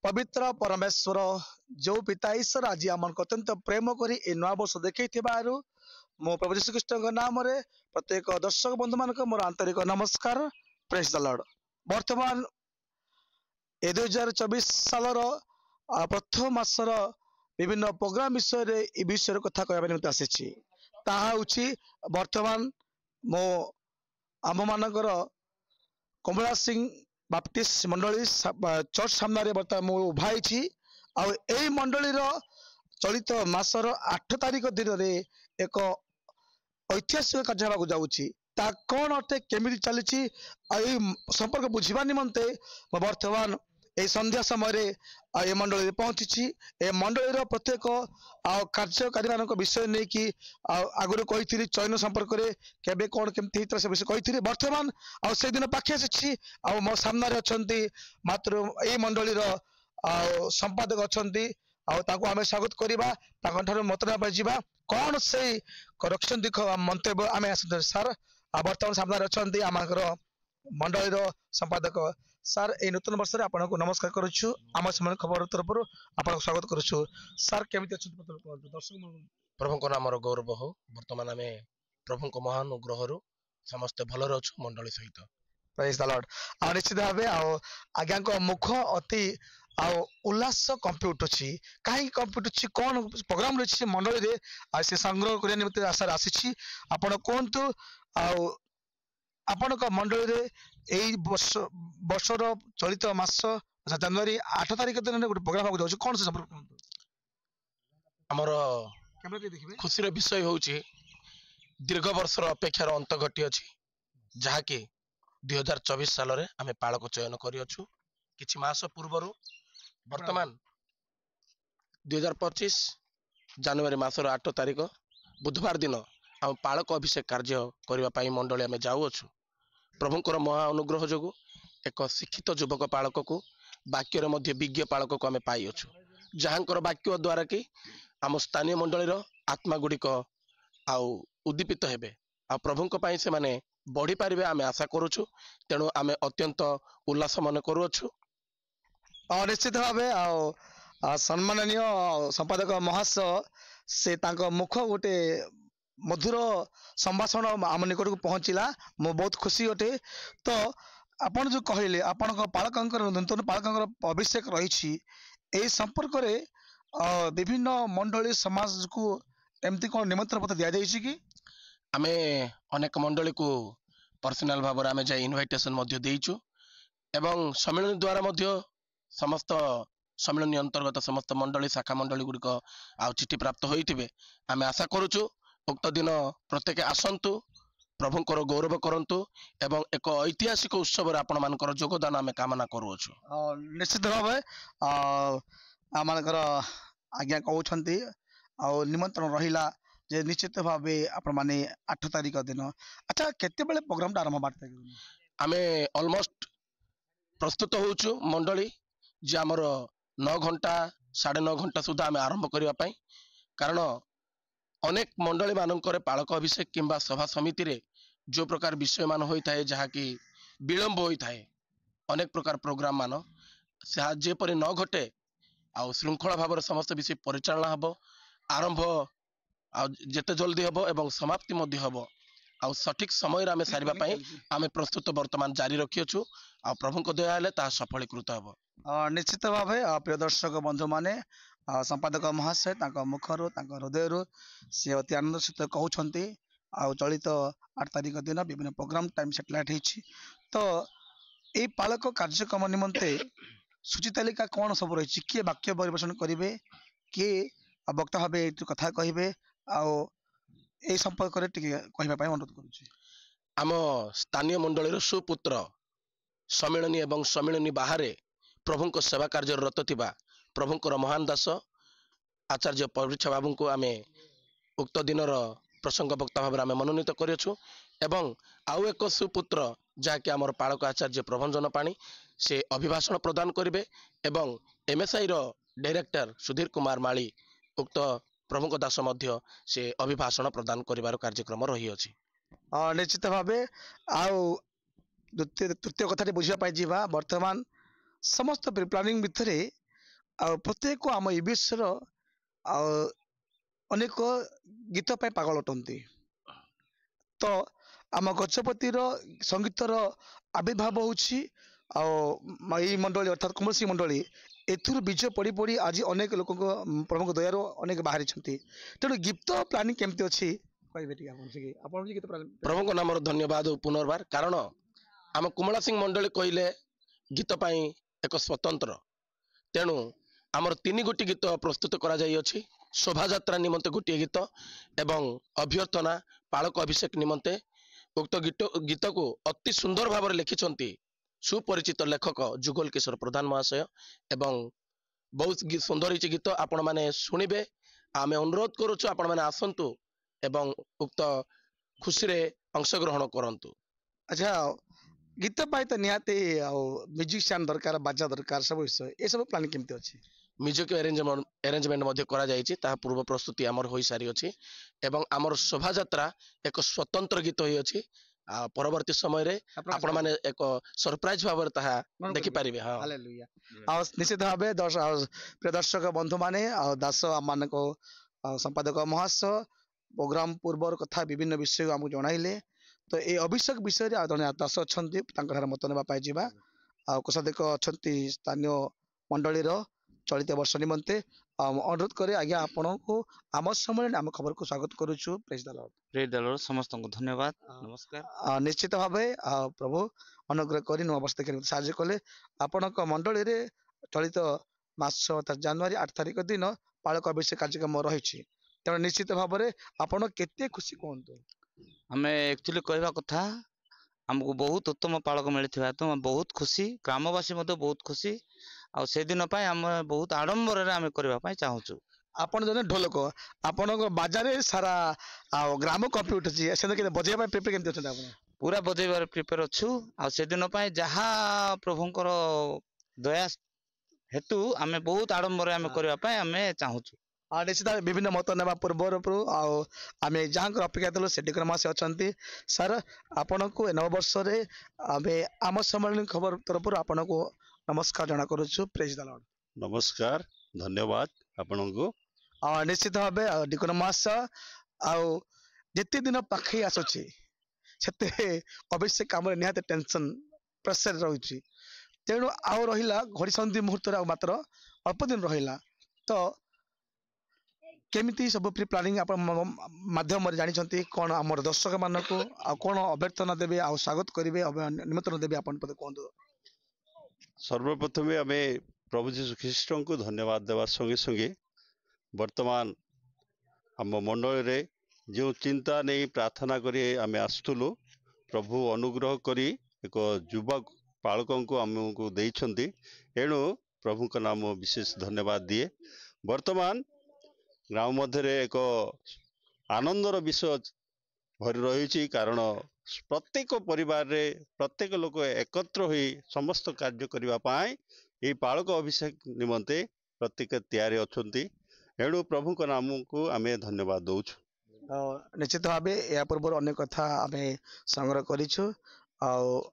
पवित्र परमेश्वर जो पिता ईश्वर आज आम अत्यंत प्रेम करी ए नुआ वर्ष देखई मो प्रभु यीशु ख्रीष्ट नाम रे प्रत्येक दर्शक बंधु मान मोर आंतरिक नमस्कार। Praise the Lord. वर्तमान ए 2024 सालर प्रथम मासर विभिन्न प्रोग्राम विषय कथा कहबा निमित्त आसी वर्तमान मो आम मानकर कमला सिंह बाप्टिस्ट मंडली चर्च सामने बर्तमान मु उभाई आई मंडली चलित मासर 8 तारिख दिन में एक ऐतिहासिक कार्य होगा जाऊँगी ता कौन अटे केमी चली संपर्क बुझा निमंते बर्तमान ये संध्या समय ए मंडली पहुंची ए मंडली प्रत्येक कार्यकारी मान विषय नहीं कि आगुरी कही चयन संपर्क में केबे कौन केमती से विषय कही बर्तमान से दिन पाखे आसी मो सामने अच्छा मात्र ये मंडली संपादक अच्छा आम स्वागत करवा मत जा कौन से रखिंट मंतव्य आम सार बर्तमान सामने अच्छा आम मंडली संपादक सार ए नूतन वर्ष आपको नमस्कार करुछु आम समय खबर तरफ आपको स्वागत करुछु सार केमिति दर्शक प्रभु को नाम गौरव हो वर्तमान आम प्रभु को महान अनुग्रह समस्ते भल अच्छु मंडली सहित प्रेज द लॉर्ड। आ निश्चित भाव आज्ञा मुख अति उल्लास कंपी उठुची कहीं कंपी उठुची कौन प्रोग्राम रही मंडली में से संग्रह करने निमित्त आशा आसी आपण कहतु आपण मंडली वर्षर चलित मास जनवरी 8 तारिख दिन गोटे प्रोग्राम होगा कौन से संपर्क आमर खुशी विषय हूँ दीर्घ वर्षर अपेक्षार अंत घटी अच्छी जहाँकि 2024 साल रे आमे पालक चयन करियछु किछि मास पूर्वरु वर्तमान 2025 जनवरी मासर 8 तारिख बुधवार दिन आम पालक अभिषेक कार्य करबा पई मंडली आमे जाउछु। प्रभुंकर महा अनुग्रह जोगु एक शिक्षित युवक पालक को वाक्य रे मध्य विज्ञ पालक को आमे पाइयछु जहाँकर वाक्य द्वारा कि आम स्थानीय मंडलीर आत्मा गुड़िक उद्दीपित हेबे आ प्रभुंक पई से माने बढ़ी पारे आम आशा करुछु तेणु आम अत्यंत उल्लास मन करुछु। निश्चित भाव सम्माननीय संपादक महाशय से मुख गोटे मधुर संभाषण आम निकट को पहुँचला मो बहुत खुशी अटे। तो आपण जो कहले आपण पालक नूतन पालक अभिषेक रही संपर्क में विभिन्न मंडली समाज को एमती कौन निमंत्रण पत्र दि जाइए कि आमे अनेक मंडली को पर्सनाल भाव में जाए इनविटेशन मध्य देइछु एवं सम्मेलन द्वारा मध्य समस्त सम्मेलन अंतर्गत समस्त मंडली शाखा मंडली गुड़िक आ चिठी प्राप्त होइथिबे आमे आशा करूछु उक्त दिन प्रत्येक आसंतु प्रभुंकर गौरव करंतु एवं एक ऐतिहासिक उत्सव आपण मानकर योगदान आमे कामना करूछु। निश्चित भाव आमर आज्ञा कहते निमंत्रण रहिला जे निश्चित भाव आपण माने 8 तारिख दिन अच्छा केते बेले प्रोग्राम टा आरंभ बाटे आमे ऑलमोस्ट प्रस्तुत होउछु मंडली जे हमर 9 घंटा 9:30 घंटा सुधा आमे आरंभ करिवा पई कारण अनेक मंडली मानकर पालक अभिषेक किंबा सभा समिति रे जो प्रकार विषय मान होई थाए जहा कि विलंब होई थाए अनेक प्रकार प्रोग्राम मान से जे परि न घटे आ श्रृंखला भाव समस्त विषय परिचालना हबो आरंभ जेते जल्दी हबो एवं समाप्ति मध्य हबो आ सठिक समय रे आमे सारिबा पई आमे प्रस्तुत वर्तमान जारी रखियछु आ प्रभु को दया हेले ता सफलीकृत हबो। निश्चित भाव प्रिय दर्शक बंधु माने संपादक महाशय मुखर हृदय सी अति आनंद सहित कहते चलित 8 तारिख दिन विभिन्न प्रोग्राम टाइम सेटेलाइट होती तो ये पालक कार्यक्रम निमंते सूची तालिका कौन सब रही किए वाक्य परिवेशन करेंगे किए वक्ता भाव कथा कहे आई संपर्क कहवाई अनुरोध करुच्ची आम स्थानीय मंडलीर सुपुत्र सम्मिलनी एवं सम्मिलनी बाहर प्रभुंक सेवा कार्यरत थिबा प्रभुंकर महान दास आचार्य परीक्षा बाबू को आमे उक्त दिनर प्रसंग वक्ता भाव में मनोनीत करियछु एवं आउ एक सुपुत्र जहाँकि आमर पालक आचार्य प्रभंजन पाणी से अभिभाषण प्रदान करेंगे एवं एमएसआई रो डायरेक्टर सुधीर कुमार माली उक्त प्रभुंक दास मध्य से अभिभाषण प्रदान करिवार कार्यक्रम रही अछि। निश्चित भाव तृतीय कथा बुझा पाई वर्तमान समस्त प्री प्लानिंग भितर प्रत्येक आम ईबीएसर अनेक गीत पे पागल अटंती तो आम गजपतिर संगीतर आविर्भाव होउछि मंडली अर्थात कमल सिंह मंडली एथुर विजय पड़ी पड़ी आज अनेक लोक प्रमुख दयार अनेक बाहरी तेणु गीत प्लानिंग केमती अच्छी प्रभु नाम धन्यवाद पुनर्बार कारण आम कुमला सिंह मंडली कहले गीत पाई एक स्वतंत्र तेणु आमर 3 गोटी गीत प्रस्तुत करा जाई अछि शोभा यात्रा निमंते गोटे गीत एवं अभ्यर्थना पालक अभिषेक निमंते उक्त गीत को अति सुंदर भाव लिखिं सुपरिचित लेखक जुगल किशोर प्रधान महाशय एवं बहुत सुंदर ही गीत आपण मैंने शुणे आम अनुरोध करुचु आपण मैंने आसतु एवं उक्त खुशी रे अंशग्रहण करंतु। अच्छा गीत पाई तो निहाती म्यूजिशियन दरकार बाजा दरकार सब विषय ये सब प्लानिंग केमती अच्छी म्यूजिक अरेंजमेंट मध्य करा जायछि ताहा पूर्व प्रस्तुति आमर होई सारी अछि एवं आमर शोभा यात्रा एक स्वतंत्र गीत होई अछि परवर्ती समय रे आपण माने एक सरप्राइज भाबर ताहा देखि परिबे। हां हालेलुया निश्चित भाबे प्रिय दर्शक बंधु माने दास आमान को संपादक महाशय प्रोग्राम पूर्वर कथा विभिन्न विषय हमको जणाइले तो ये अभिषेक विषय रे जने दास अछंती तांकर मत नेबा पाई जिबा कोषाध्यक्ष अछंती स्थानीय मंडली रो चलित वर्ष निमंते अनुरोध करे आज्ञा आपण को आम समय आम खबर को स्वागत करूछु। प्रेज द लॉर्ड समस्त को धन्यवाद नमस्कार। निश्चित भावे प्रभु अनुग्रह करी नुआ वर्ष देखि साहाय्य कले आपण मंडली रे चलित मास अर्थात जनवरी 8 तारिख दिन पालक अभिषेक कार्यक्रम रही तेणु निश्चित भाव में आपण केते खुशी कहतु आम एक्चुअली कहवा कथा आमको बहुत उत्तम पालक मिलता तो बहुत खुशी ग्रामवासी बहुत खुशी से दिन आम बहुत आडंबर आम करने चाहूँ आपण जने ढोलक आपण बाजार सारा ग्राम कपी उठी से बजेबा प्रिपेयर केमती अछन आपण पूरा बजेबार प्रिपेयर अच्छु से दिन जहाँ प्रभुंकर दया हेतु आम बहुत आडंबर आम करने आम चाहूँ निश्चित विभिन्न मत ना पूर्वर आम जहाँ अपेक्षा थी से डिक्रमास अच्छा सर आपण को नव वर्ष आम सम्मेलन खबर तरफ आपण को नमस्कार जना करुछु। प्रेज द लॉर्ड नमस्कार धन्यवाद आपण को निश्चित भाव डिक्रमास जिते दिन पाखे आसुची से अवश्य कम निहाते टेंशन प्रेसर रही तेणु आउ रहा घड़ी संधि मुहूर्त मात्र अल्प दिन रहा तो केमिति सब प्री प्लानिंग आप माध्यम जानी कौन आम दर्शक मान को कौन अभ्यर्थना देवे आ स्वागत करेंगे निमंत्रण देवे आप कहतु। सर्वप्रथम आम प्रभु जीशु ख्रीष्ट को धन्यवाद देवा संगे संगे वर्तमान आम मंडल रे जो चिंता नहीं प्रार्थना करी आम आसुलु प्रभु अनुग्रह करी एक युवक पालक को आमको देइछंती एणु प्रभु का नाम विशेष धन्यवाद दिए। वर्तमान ग्राम मध्य एक आनंदर विषय भरी रही कारण प्रत्येक परिवार रे प्रत्येक लोक एकत्र होई समस्त कार्य करने ये पालक अभिषेक निमंते प्रत्येक तैयारी अच्छा एणु प्रभु का नाम को आम धन्यवाद दौछु। निश्चित भाव या पूर्व अनेक कथा आम संग्रह करूँ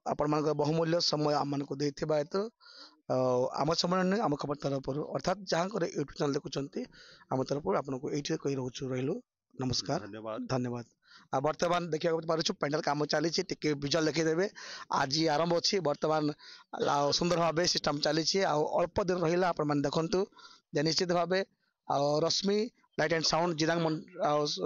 आपण मान बहुमूल्य समय आम को देथिबा हेतु आम समय आम खबर तरफ अर्थात जहाँ यूट्यूब चैनल देखुं आम तरफ आपको ये कही रही नमस्कार धन्यवाद धन्यवाद। बर्तमान देखा पार्छ पेंडाल कम चली विजुअल देखीदे आज आरंभ अच्छी बर्तमान सुंदर भाव सिस्टम चली अल्प दिन रहा आप देखु निश्चित भाव रश्मि लाइट एंड साउंड जिरांग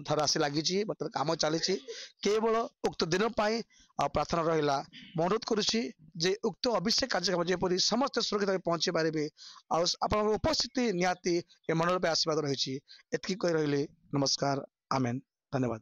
थर आसी लगी बर्तमान कम चली केवल उक्त दिन प्रार्थना रहा अनुरोध करुच्ची जे उक्त अभिषेक कार्यक्रम जेपरी समस्त सुरक्षित पहुंची पारे आप उपस्थिति निहाती मंडल पे आशीर्वाद रही एतकी कही रही नमस्कार आमेन धन्यवाद।